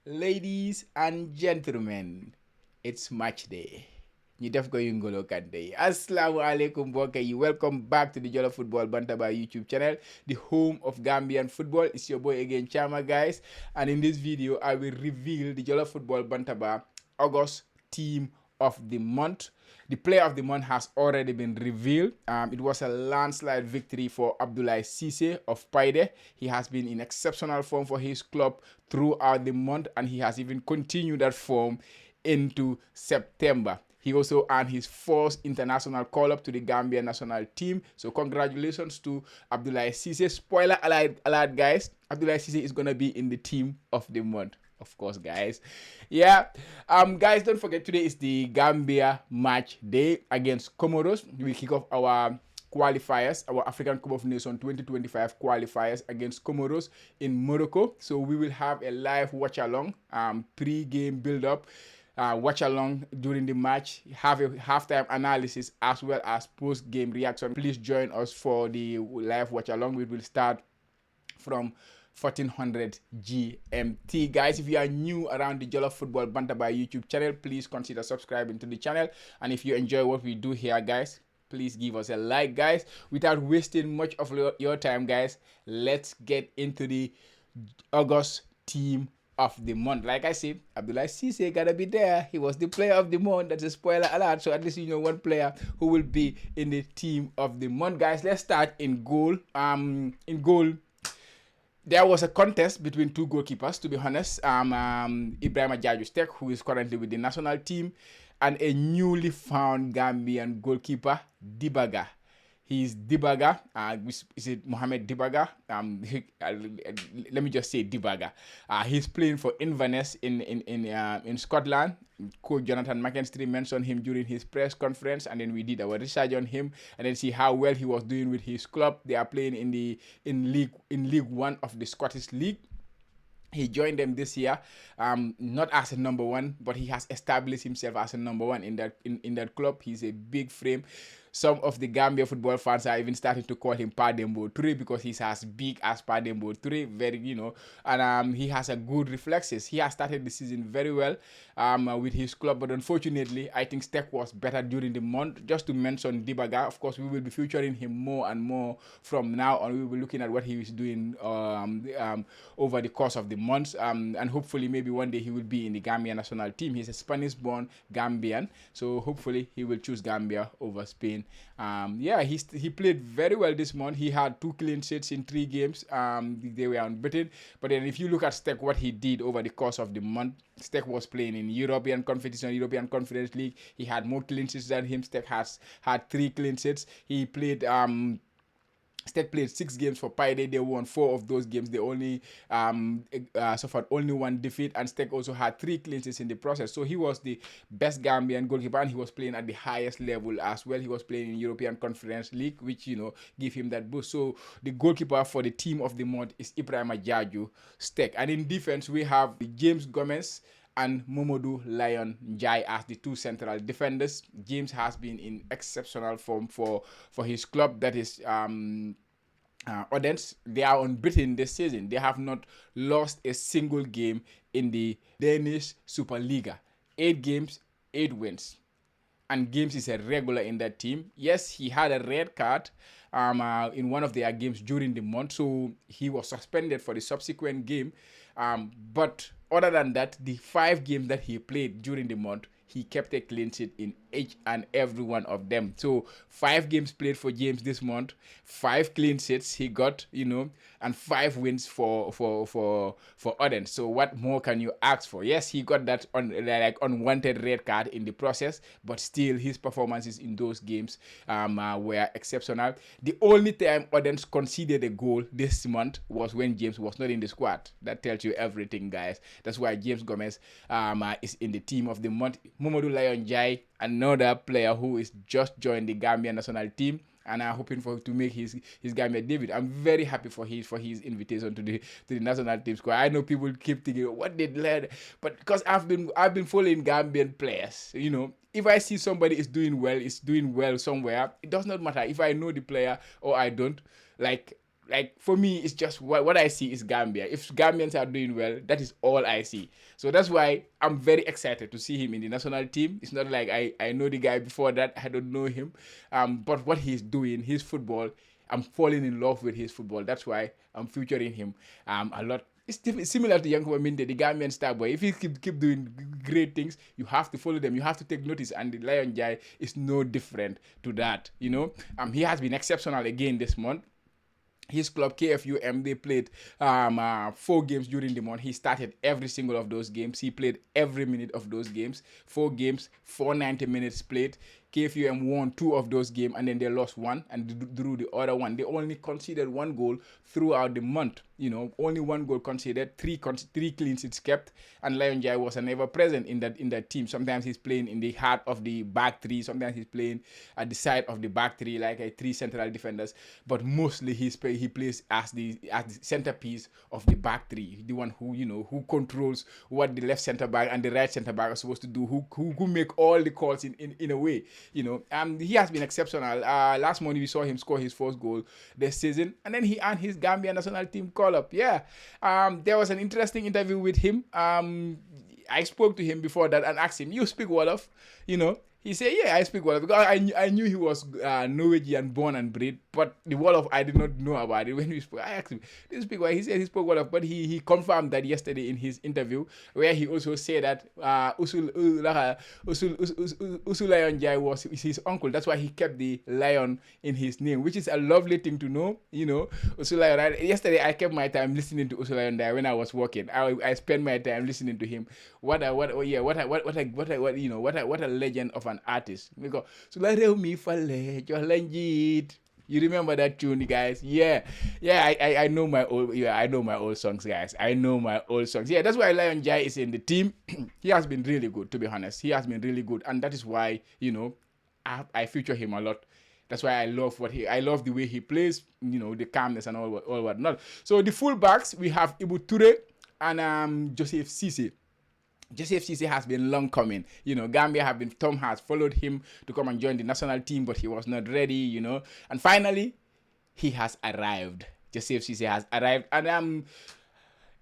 Ladies and gentlemen, it's match day. ñu def ko yungolo kante yi asalaamaaleykum mbokk yi welcome back to the Jollof Football Bantaba YouTube channel, the home of Gambian football. It's your boy again, Chama, guys, and in this video I will reveal the Jollof Football Bantaba August team of the month. The player of the month has already been revealed. It was a landslide victory for Abdoulaye Cisse of Paide. He has been in exceptional form for his club throughout the month, and he has even continued that form into September. He also earned his first international call-up to the Gambian national team. So congratulations to Abdoulaye Cisse. Spoiler alert, guys. Abdoulaye Cisse is going to be in the team of the month. Of course, guys. Yeah. Guys, don't forget, today is the Gambia match day against Comoros. We kick off our qualifiers, our African Cup of Nations 2025 qualifiers against Comoros in Morocco. So we will have a live watch-along, pre-game build-up, watch along during the match, have a halftime analysis as well as post-game reaction. Please join us for the live watch along. We will start from 1400 GMT. Guys, if you are new around the Jollof Football Bantaba YouTube channel, please consider subscribing to the channel. And if you enjoy what we do here, guys, please give us a like, guys. Without wasting much of your time, guys, let's get into the August team of the month. Like I said, Abdoulaye Cisse gotta be there. He was the player of the month. That's a spoiler alert. So at least you know one player who will be in the team of the month. Guys, let's start in goal. In goal, there was a contest between two goalkeepers, to be honest. Ibrahima Jaju Stek, who is currently with the national team, and a newly found Gambian goalkeeper, Dibaga. He's Dibaga. Is it Mohamed Dibaga? Let me just say Dibaga. He's playing for Inverness in Scotland. Coach Jonathan McKinstry mentioned him during his press conference, and then we did our research on him and then see how well he was doing with his club. They are playing in League One of the Scottish League. He joined them this year, not as a number one, but he has established himself as a number one in that club. He's a big frame. Some of the Gambia football fans are even starting to call him Padembo 3 because he's as big as Padembo 3, and he has a good reflexes. He has started the season very well with his club, but unfortunately, I think Stek was better during the month. Just to mention Dibaga, of course, we will be featuring him more and more from now on. We will be looking at what he is doing over the course of the months, and hopefully maybe one day he will be in the Gambia national team. He's a Spanish-born Gambian, so hopefully he will choose Gambia over Spain. He played very well this month. He had 2 clean sheets in 3 games. They were unbeaten. But then if you look at Stek, what he did over the course of the month, Stek was playing in European competition, European Conference League. He had more clean sheets than him. Stek had 3 clean sheets. He played Stek played 6 games for Paide. They won 4 of those games. They only suffered only 1 defeat, and Stek also had 3 clean sheets in the process. So he was the best Gambian goalkeeper, and he was playing at the highest level as well. He was playing in European Conference League, which give him that boost. So the goalkeeper for the team of the month is Ibrahima Jaju Stek, and in defense we have James Gomez and Momodu Lion Njai as the 2 central defenders. James has been in exceptional form for his club, that is Odense. They are unbeaten this season. They have not lost a single game in the Danish Superliga. 8 games, 8 wins. And James is a regular in that team. Yes, he had a red card in one of their games during the month, so he was suspended for the subsequent game. But other than that, the 5 games that he played during the month, he kept a clean sheet in each and every one of them. So 5 games played for James this month, 5 clean sheets he got, and 5 wins for Oden. So what more can you ask for? Yes, he got that unwanted red card in the process, but still his performances in those games were exceptional. The only time Oden conceded a goal this month was when James was not in the squad. That tells you everything, guys. That's why James Gomez is in the team of the month. Momodu Lion Jai, another player who is just joined the Gambian national team, and I'm hoping to make his Gambia debut. I'm very happy for his invitation to the national team squad. I know people keep thinking what they led, but because I've been following Gambian players, if I see somebody is doing well somewhere, it does not matter if I know the player or I don't. Like like for me, it's just what I see is Gambia. If Gambians are doing well, that is all I see. So that's why I'm very excited to see him in the national team. It's not like I know the guy before that. I don't know him. But what he's doing, his football, I'm falling in love with his football. That's why I'm featuring him a lot. It's similar to Yankuba Minde, the Gambian star boy. If he keep doing great things, you have to follow them. You have to take notice. And the Lion Jai is no different to that. He has been exceptional again this month. His club KFUM, they played 4 games during the month. He started every single of those games. He played every minute of those games. 4 games, 490 minutes played. KFUM won 2 of those games, and then they lost 1 and drew the other 1. They only conceded 1 goal throughout the month. Only 1 goal conceded, 3 clean sheets kept, and Lion Jai was never present in that team. Sometimes he's playing in the heart of the back 3. Sometimes he's playing at the side of the back 3, like 3 central defenders. But mostly he plays as the centerpiece of the back 3, the one who controls what the left center back and the right center back are supposed to do. Who make all the calls in a way. He has been exceptional. Last month we saw him score his first goal this season, and then he earned his Gambia national team call-up. Yeah. There was an interesting interview with him. I spoke to him before that and asked him, "You speak Wolof?" He said, "Yeah, I speak Wolof," because I knew he was Norwegian born and bred, but the Wolof I did not know about it. When we spoke, I asked him, "Do you speak Wolof?" He said he spoke Wolof, but he confirmed that yesterday in his interview, where he also said that Usul Lion Jai was his uncle. That's why he kept the lion in his name, which is a lovely thing to know. Usul Lion. Yesterday I kept my time listening to Usul Lion Jai when I was working. I spent my time listening to him. What a legend of an artist. Because you remember that tune, guys? Yeah. I know my old songs, guys. I know my old songs. Yeah, that's why Lion Jai is in the team. He has been really good, to be honest. He has been really good, and that is why I feature him a lot. That's why I love the way he plays. The calmness and all whatnot. So the fullbacks, we have Ibu Ture and Joseph Cisse. Joseph Cisse has been long coming. Gambia Tom has followed him to come and join the national team, but he was not ready, And finally, he has arrived. Joseph Cisse has arrived. And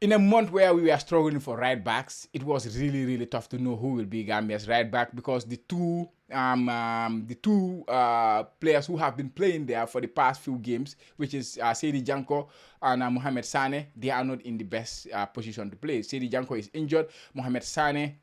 in a month where we were struggling for right backs, it was really, really tough to know who will be Gambia's right back, because the two players who have been playing there for the past few games, which is Seydi Janko and Mohamed Sane, they are not in the best position to play. Seydi Janko is injured. Mohamed Sane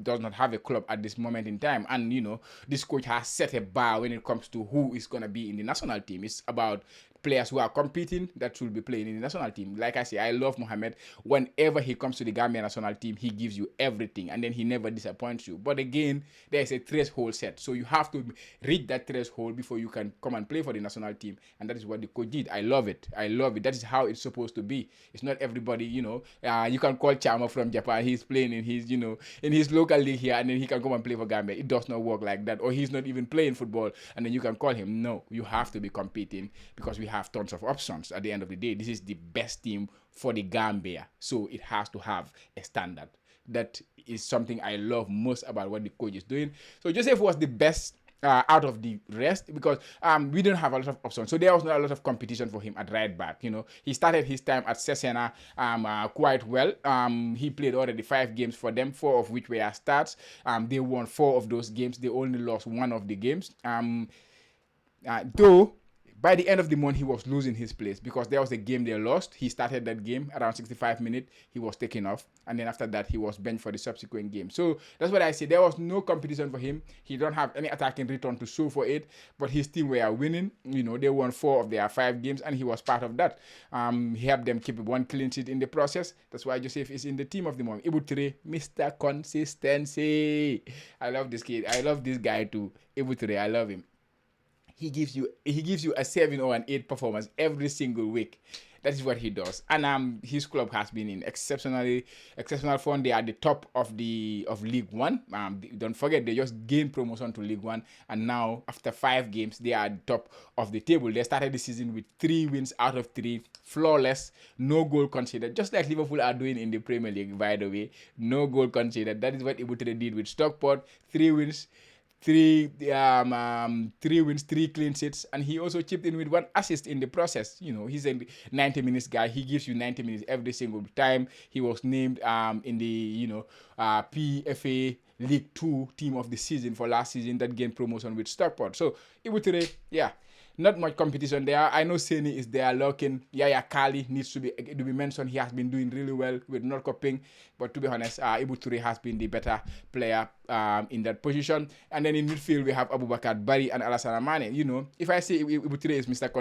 does not have a club at this moment in time. And, this coach has set a bar when it comes to who is going to be in the national team. It's about players who are competing that should be playing in the national team. Like I say, I love Mohamed. Whenever he comes to the Gambia national team, he gives you everything, and then he never disappoints you. But again, there is a threshold set, so you have to reach that threshold before you can come and play for the national team, and that is what the coach did. I love it. That is how it's supposed to be. It's not everybody, you can call Chama from Japan. He's playing in his local league here, and then he can come and play for Gambia. It does not work like that. Or he's not even playing football, and then you can call him. No, you have to be competing, because we have tons of options. At the end of the day, this is the best team for the Gambia, so it has to have a standard. That is something I love most about what the coach is doing. So Joseph was the best out of the rest, because we didn't have a lot of options, so there was not a lot of competition for him at right back. He started his time at Cesena quite well. He played already 5 games for them, 4 of which were starts. They won 4 of those games. They only lost 1 of the games. Though by the end of the month, he was losing his place, because there was a game they lost. He started that game around 65 minutes. He was taken off. And then after that, he was benched for the subsequent game. So that's what I say. There was no competition for him. He don't have any attacking return to show for it. But his team were winning. They won 4 of their 5 games, and he was part of that. He helped them keep 1 clean sheet in the process. That's why Joseph is in the team of the month. Ibuture, Mr. Consistency. I love this kid. I love this guy too. Ibuture, I love him. He gives you a 7 or an 8 performance every single week. That is what he does. And his club has been in exceptional form. They are at the top of League One. Don't forget, they just gained promotion to League One, and now after 5 games, they are at the top of the table. They started the season with 3 wins out of 3, flawless, no goal conceded, just like Liverpool are doing in the Premier League. By the way, no goal conceded. That is what Ibutre did with Stockport. 3 wins. three wins, 3 clean sheets, and he also chipped in with 1 assist in the process. He's a 90 minutes guy. He gives you 90 minutes every single time. He was named in the PFA League 2 Team of the Season for last season that gained promotion with Stockport. So Ibuture, yeah, not much competition there. I know Seni is there lurking. Yaya Kali needs to be mentioned. He has been doing really well with not coping. But to be honest, Ibu Toure has been the better player in that position. And then in midfield, we have Abubakar Bari and Alassane Mane. If I say Ibu Toure is Mr.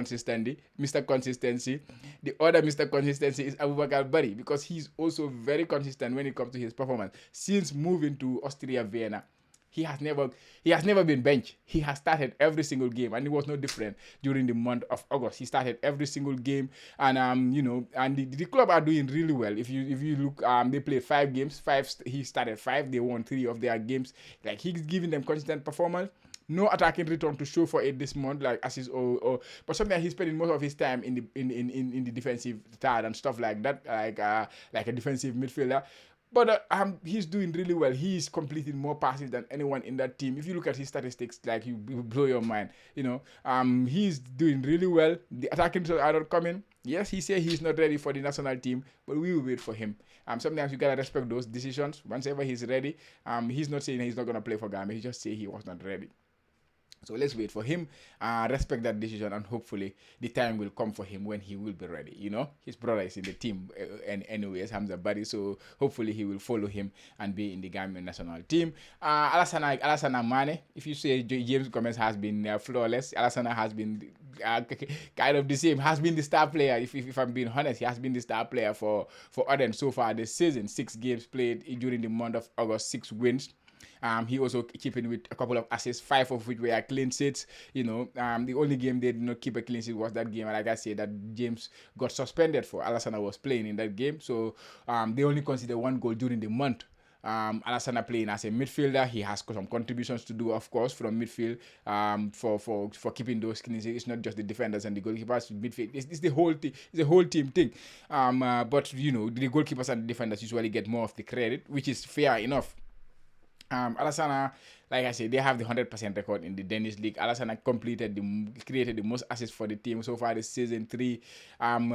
Consistency, the other Mr. Consistency is Abubakar Bari, because he's also very consistent when it comes to his performance. Since moving to Austria Vienna, he has never been benched. He has started every single game, and it was no different during the month of August. He started every single game, and and the club are doing really well. If you look, they played 5 games. He started 5. They won 3 of their games. Like, he's giving them consistent performance. No attacking return to show for it this month, like assist but sometimes he's spending most of his time in the defensive third and stuff like that, like a defensive midfielder. But he's doing really well. He's completing more passes than anyone in that team. If you look at his statistics, like, you blow your mind. He's doing really well. The attacking results are not coming. Yes, he said he's not ready for the national team, but we will wait for him. Sometimes you gotta respect those decisions. Whenever he's ready, he's not saying he's not gonna play for Ghana. He just say he was not ready. So let's wait for him, respect that decision, and hopefully the time will come for him when he will be ready. His brother is in the team, and anyways, Hamza Bari, so hopefully he will follow him and be in the Gambian national team. Alassane Mane, if you say James Gomez has been flawless, Alassane has been kind of the same, has been the star player. If I'm being honest, he has been the star player for Oden so far this season. 6 games played during the month of August, 6 wins. He also keeping with a couple of assists, 5 of which were clean sheets. The only game they did not keep a clean sheet was that game, and like I said, that James got suspended for. Alassane was playing in that game, so they only consider 1 goal during the month. Alassane playing as a midfielder. He has some contributions to do, of course, from midfield for keeping those clean sheets. It's not just the defenders and the goalkeepers. Midfield, it's the whole team. It's a whole team thing. But the goalkeepers and the defenders usually get more of the credit, which is fair enough. Alassane, like I said, they have the 100% record in the Danish league. Alassane created the most assists for the team so far this season 3.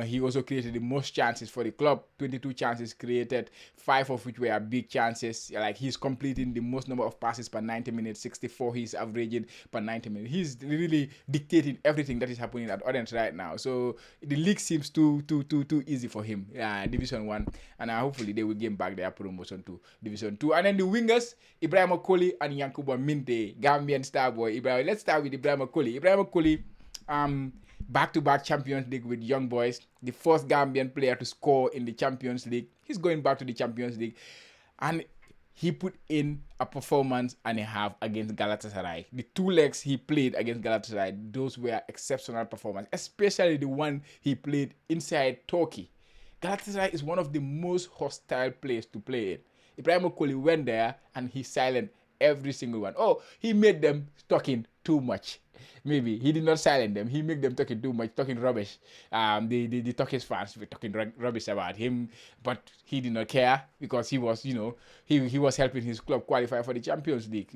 He also created the most chances for the club, 22 chances created, 5 of which were big chances. Like, he's completing the most number of passes per 90 minutes, 64 he's averaging per 90 minutes. He's really dictating everything that is happening at Orange right now. So the league seems too easy for him. Division 1, and hopefully they will gain back their promotion to Division 2. And then the wingers, Ibrahim Okoli and Yankuba Minte, Gambian star boy. Let's start with Ibrahim Okoli. Ibrahim Okoli, back-to-back Champions League with Young Boys, the first Gambian player to score in the Champions League. He's going back to the Champions League, and he put in a performance and a half against Galatasaray. The 2 legs he played against Galatasaray, those were exceptional performances, especially the one he played inside Turkey. Galatasaray is one of the most hostile places to play in. Ibrahim Okoli went there and he silenced every single one. Oh, he made them talking too much. Maybe he did not silence them. He made them talking too much, talking rubbish. The Turkish fans were talking rubbish about him, but he did not care because he was, he was helping his club qualify for the Champions League.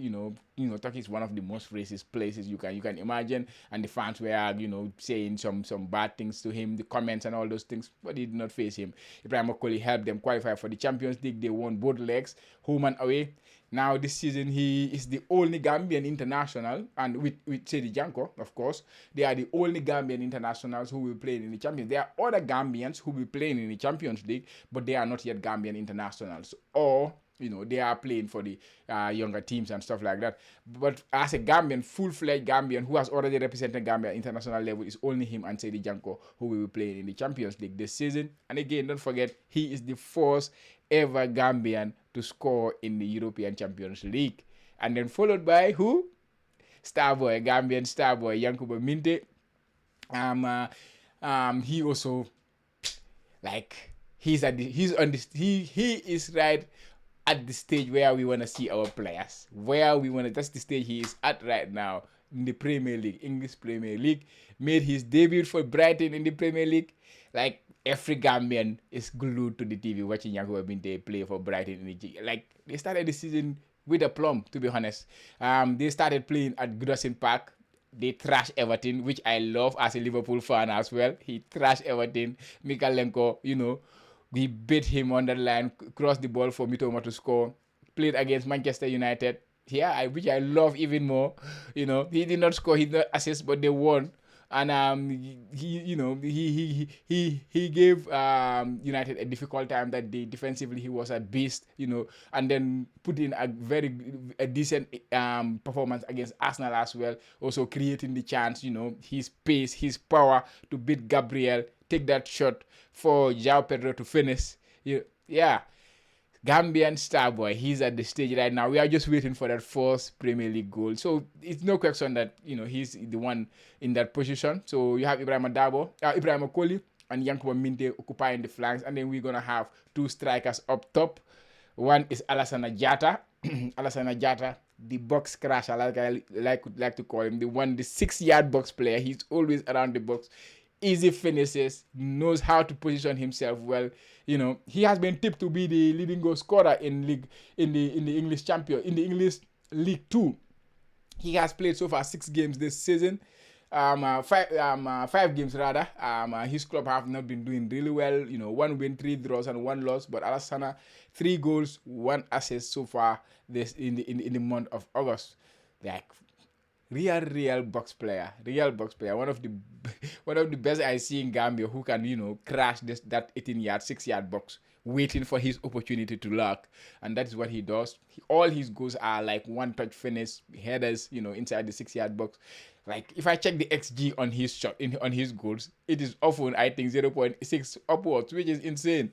Turkey is one of the most racist places you can imagine, and the fans were, saying some bad things to him, the comments and all those things, but he did not face him. Ibrahim Okoli helped them qualify for the Champions League. They won both legs, home and away. Now this season he is the only Gambian international, and with Sedi Janko, of course, they are the only Gambian internationals who will play in the Champions. There are other Gambians who will play in the Champions League, but they are not yet Gambian internationals, or they are playing for the younger teams and stuff like that. But as a Gambian, full-fledged Gambian who has already represented Gambia at international level, is only him and Sedi Janko who will be playing in the Champions League this season. And again, don't forget, he is the first ever Gambian to score in the European Champions League. And then followed by who? Starboy, Gambian Starboy, Yankuba Minte. He also, like, he is right at the stage where we want to see our players. That's the stage he is at right now in the Premier League, English Premier League. Made his debut for Brighton in the Premier League. Like, every Gambian is glued to the TV watching Yankuba Minte play for Brighton in the Like, they started the season with a plum, to be honest. They started playing at Goodison Park. They trash Everton, which I love as a Liverpool fan as well. He trashed Everton. Mikalenko, we beat him on the line, crossed the ball for Mitoma to score. Played against Manchester United. Yeah, which I love even more. He did not score, he did not assist, but they won. And he gave United a difficult time that day. Defensively, he was a beast. And then put in a decent performance against Arsenal as well. Also creating the chance. His pace, his power to beat Gabriel, take that shot for João Pedro to finish. Yeah. Gambian star boy, he's at the stage right now. We are just waiting for that first Premier League goal. So it's no question that he's the one in that position. So you have Ibrahim Okoli, and Yankuba Minte occupying the flanks, and then we're gonna have two strikers up top. One is Alassane Diatta. Alassane Diatta, the box crasher, like I like to call him, the 6-yard box player. He's always around the box. Easy finishes, knows how to position himself well. He has been tipped to be the leading goal scorer in the English League 2. He has played so far 6 games this season. 5 games rather. His club have not been doing really well. 1 win, 3 draws, and 1 loss. But Alassane, 3 goals, 1 assist so far this in the month of August. Like real box player. One of the best I see in Gambia who can crash that 18-yard, 6-yard box, waiting for his opportunity to lock, and that is what he does. All his goals are like one-touch finish headers, inside the 6-yard box. Like if I check the XG on his shot on his goals, it is often I think 0.6 upwards, which is insane.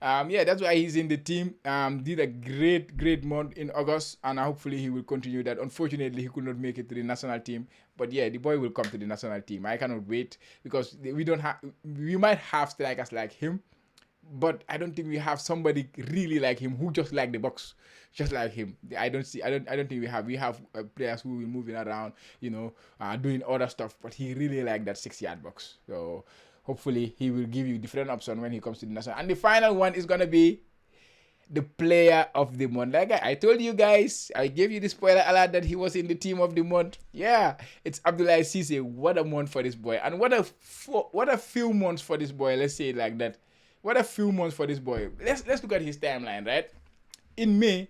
That's why he's in the team. Did a great month in August, and hopefully he will continue that. Unfortunately, he could not make it to the national team, but yeah, the boy will come to the national team. I cannot wait because we might have strikers like him, but I don't think we have somebody really like him who just like the box, just like him. I don't think we have players who will moving around, doing other stuff, but he really like that 6-yard box. So hopefully he will give you different options when he comes to the national. And the final one is gonna be the player of the month. Like I told you guys, I gave you the spoiler alert that he was in the team of the month. Yeah, it's Abdoulaye Cisse. What a month for this boy, and what a few months for this boy. Let's say it like that. What a few months for this boy. Let's look at his timeline, right? In May,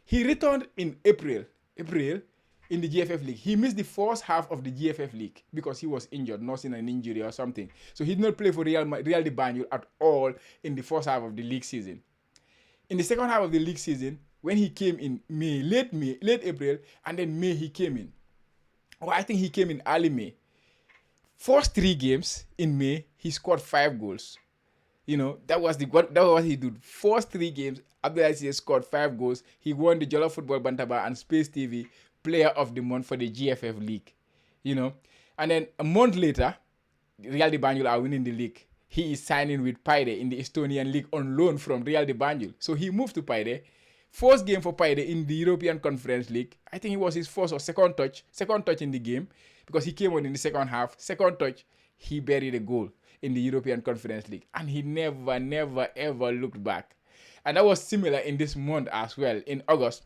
he returned in April in the GFF League. He missed the first half of the GFF League because he was injured, nursing an injury or something. So he did not play for Real de Banjul at all in the first half of the league season. In the second half of the league season, when he came in late April, and then May he came in. Or I think he came in early May. First 3 games in May, he scored 5 goals. That was what he did. First 3 games, Abdoulaye Cisse scored 5 goals. He won the Jollof Football Bantaba and Space TV Player of the Month for the GFF League. And then a month later, Real de Banjul are winning the league. He is signing with Paide in the Estonian League on loan from Real de Banjul. So he moved to Paide. First game for Paide in the European Conference League. I think it was his first or second touch in the game, because he came on in the second half. Second touch, he buried a goal in the European Conference League, and he never ever looked back. And that was similar in this month as well. In August,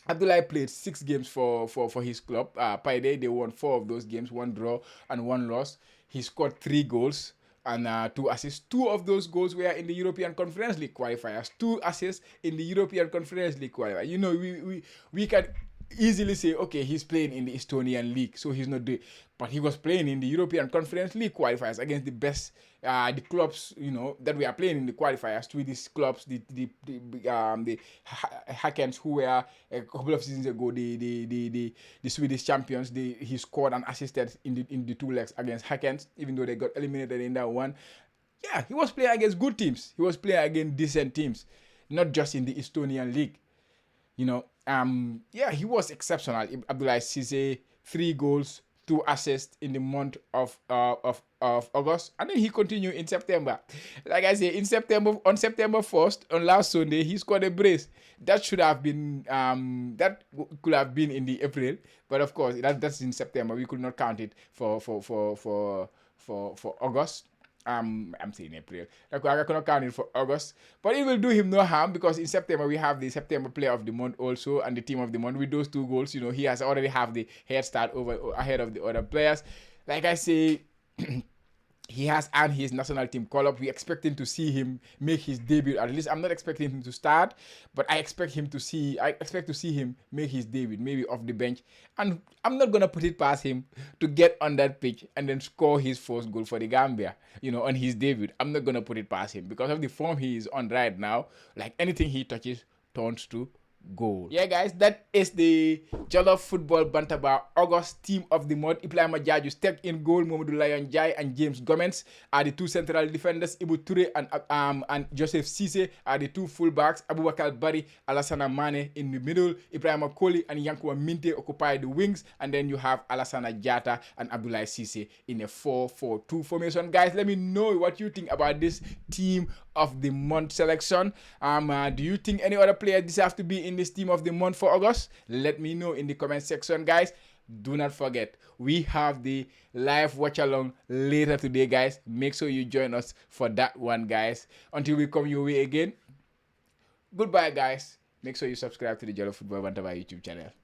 Abdoulaye played 6 games for his club. Paide, they won 4 of those games, 1 draw and 1 loss. He scored 3 goals and 2 assists. 2 of those goals were in the European Conference League qualifiers. 2 assists in the European Conference League qualifiers. We can easily say, okay, he's playing in the Estonian League, so he's not doing. But he was playing in the European Conference League qualifiers against the best, the clubs, that we are playing in the qualifiers. Swedish clubs, the Häckens, who were a couple of seasons ago the Swedish champions. He scored and assisted in the 2 legs against Häckens, even though they got eliminated in that one. Yeah, he was playing against good teams. He was playing against decent teams, not just in the Estonian League. He was exceptional. Abdoulaye Cisse, 3 goals, 2 assists in the month of August, and then he continued in September. Like I say, on September 1st, on last Sunday, he scored a brace. That should have been that could have been in the April, but of course that's in September. We could not count it for August. I'm saying April. Like, I cannot count it for August, but it will do him no harm because in September we have the September Player of the Month also and the Team of the Month. With those 2 goals, he has already have the head start ahead of the other players. Like I say. He has earned his national team call up. We expecting to see him make his debut. At least I'm not expecting him to start, but I expect to see him make his debut, maybe off the bench. And I'm not gonna put it past him to get on that pitch and then score his first goal for the Gambia, on his debut. I'm not gonna put it past him because of the form he is on right now. Like anything he touches turns to goal. Yeah, guys, that is the Jollof Football Bantaba August Team of the Month. Ibrahima Jaju stepped in goal. Mamadou Lion Jai and James Gomez are the 2 central defenders. Ibu Toure and Joseph Cisse are the 2 fullbacks. Abubakar Bari, Alassana Mane in the middle. Ibrahima Koli and Yankuba Minte occupy the wings. And then you have Alassana Jata and Abdoulaye Cisse in a 4-4-2 formation. Guys, let me know what you think about this Team of the Month selection. Do you think any other player deserve to be in this Team of the Month for August? Let me know in the comment section, guys. Do not forget, we have the live watch along later today, guys. Make sure you join us for that one, guys. Until we come your way again, goodbye, guys. Make sure you subscribe to the Jollof Football Bantaba YouTube channel.